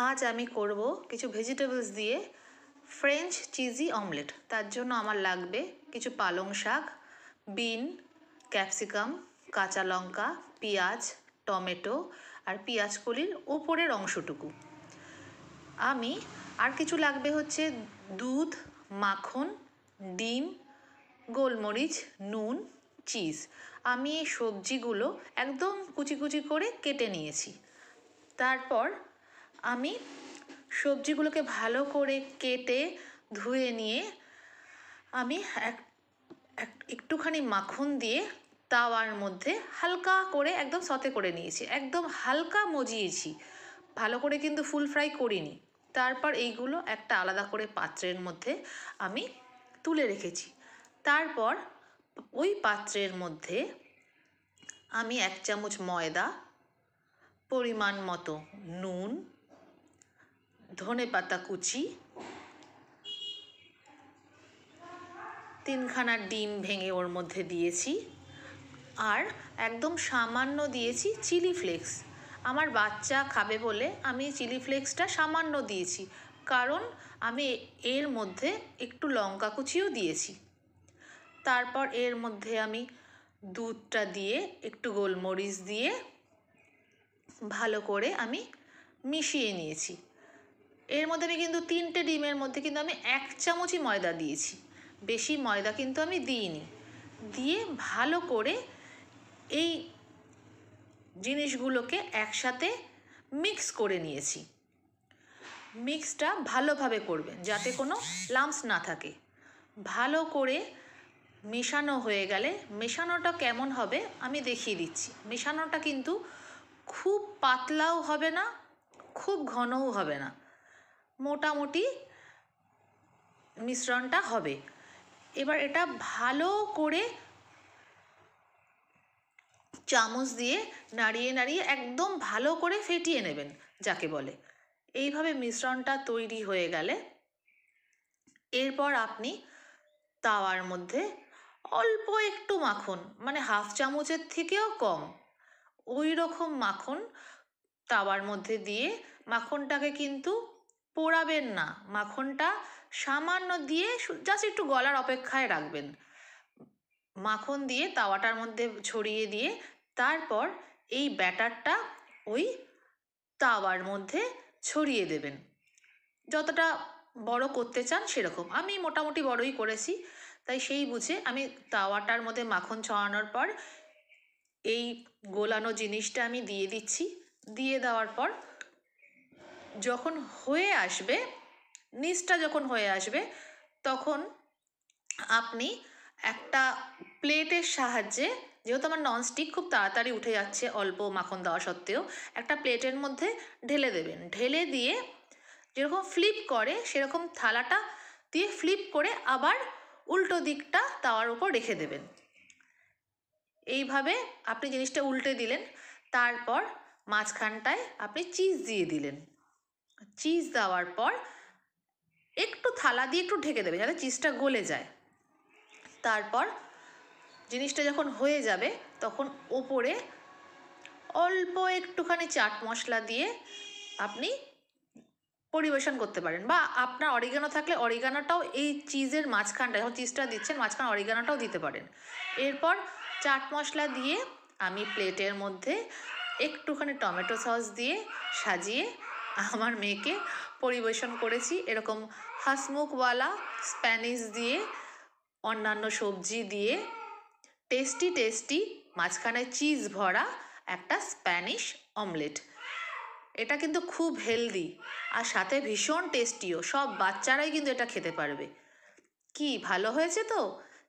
আজ আমি করব কিছু ভেজিটেবলস দিয়ে ফ্রেঞ্চ চিজি অমলেট। তার জন্য আমার লাগবে কিছু পালং শাক, বিন, ক্যাপসিকাম, কাঁচা লঙ্কা, পেঁয়াজ, টমেটো আর পেঁয়াজ কলির ওপরের অংশটুকু। আমি আর কিছু লাগবে হচ্ছে দুধ, মাখন, ডিম, গোলমরিচ, নুন, চিজ। আমি এই সবজিগুলো একদম কুচি কুচি করে কেটে নিয়েছি। তারপর আমি সবজিগুলোকে ভালো করে কেটে ধুয়ে নিয়ে আমি একটুখানি মাখন দিয়ে তাওয়ার মধ্যে হালকা করে একদম সতে করে নিয়েছি, একদম হালকা মজিয়েছি, ভালো করে কিন্তু ফুল ফ্রাই করিনি। তারপর এইগুলো একটা আলাদা করে পাত্রের মধ্যে আমি তুলে রেখেছি। তারপর ওই পাত্রের মধ্যে আমি 1 চামচ ময়দা, পরিমাণ মতো নুন, ধনেপাতা কুচি, 3খানা ডিম ভেঙে ওর মধ্যে দিয়েছি, আর একদম সামান্য দিয়েছি চিলি ফ্লেক্স। আমার বাচ্চা খাবে বলে আমি চিলি ফ্লেক্সটা সামান্য দিয়েছি, কারণ আমি এর মধ্যে একটু লঙ্কা কুচিও দিয়েছি। তারপর এর মধ্যে আমি দুধটা দিয়ে একটু গোলমরিচ দিয়ে ভালো করে আমি মিশিয়ে নিয়েছি। এর মধ্যে আমি কিন্তু 3টে ডিমের মধ্যে কিন্তু আমি 1 চামচই ময়দা দিয়েছি, বেশি ময়দা কিন্তু আমি দিইনি। দিয়ে ভালো করে এই জিনিসগুলোকে একসাথে মিক্স করে নিয়েছি। মিক্সটা ভালোভাবে করবেন যাতে কোনো লাম্পস না থাকে। ভালো করে মেশানো হয়ে গেলে, মেশানোটা কেমন হবে আমি দেখিয়ে দিচ্ছি। মেশানোটা কিন্তু খুব পাতলাও হবে না, খুব ঘনও হবে না, মোটামুটি মিশ্রণটা হবে। এবার এটা ভালো করে চামচ দিয়ে নাড়িয়ে নাড়িয়ে একদম ভালো করে ফেটিয়ে নেবেন, যাকে বলে। এইভাবে মিশ্রণটা তৈরি হয়ে গেলে এরপর আপনি তাওয়ার মধ্যে অল্প একটু মাখন, মানে 1/2 চামচের থেকেও কম, ওই রকম মাখন তাওয়ার মধ্যে দিয়ে, মাখনটাকে কিন্তু পোড়াবেন না, মাখনটা সামান্য দিয়ে জাস্ট একটু গলার অপেক্ষায় রাখবেন। মাখন দিয়ে তাওয়াটার মধ্যে ছড়িয়ে দিয়ে তারপর এই ব্যাটারটা ওই তাওয়ার মধ্যে ছড়িয়ে দেবেন। যতটা বড় করতে চান সেরকম, আমি মোটামুটি বড়ই করেছি, তাই সেই বুঝে আমি তাওয়াটার মধ্যে মাখন ছড়ানোর পর এই গোলানো জিনিসটা আমি দিয়ে দিচ্ছি। দিয়ে দেওয়ার পর যখন হয়ে আসবে, নিচটা যখন হয়ে আসবে, তখন আপনি একটা প্লেটের সাহায্যে, যেহেতু আমার ননস্টিক খুব তাড়াতাড়ি উঠে যাচ্ছে অল্প মাখন দেওয়া সত্ত্বেও, একটা প্লেটের মধ্যে ঢেলে দেবেন। ঢেলে দিয়ে যেরকম ফ্লিপ করে সেরকম থালাটা দিয়ে ফ্লিপ করে আবার উল্টো দিকটা তাওয়ার উপর রেখে দেবেন। এইভাবে আপনি জিনিসটা উল্টে দিলেন। তারপর মাঝখানটায় আপনি চিজ দিয়ে দিলেন। চিজ দেওয়ার পর একটু থালা দিয়ে একটু ঢেকে দেবে যাতে চিজটা গলে যায়। তারপর জিনিসটা যখন হয়ে যাবে তখন ওপরে অল্প একটুখানি চাট মশলা দিয়ে আপনি পরিবেশন করতে পারেন, বা আপনার অরিগানো থাকলে অরিগানোটাও এই চিজের মাঝখানটা, যখন চিজটা দিচ্ছেন মাঝখানে অরিগানোটাও দিতে পারেন। এরপর চাট মশলা দিয়ে আমি প্লেটের মধ্যে একটুখানি টমেটো সস দিয়ে সাজিয়ে আমার মেয়েকে পরিবেশন করেছি। এরকম হাসমুখওয়ালা স্প্যানিশ দিয়ে, অন্যান্য সবজি দিয়ে টেস্টি টেস্টি মাঝখানে চিজ ভরা একটা স্প্যানিশ অমলেট। এটা কিন্তু খুব হেলদি আর সাথে ভীষণ টেস্টিও, সব বাচ্চারাই কিন্তু এটা খেতে পারবে। কি ভালো হয়েছে তো,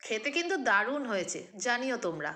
খেতে কিন্তু দারুণ হয়েছে, জানিও তোমরা।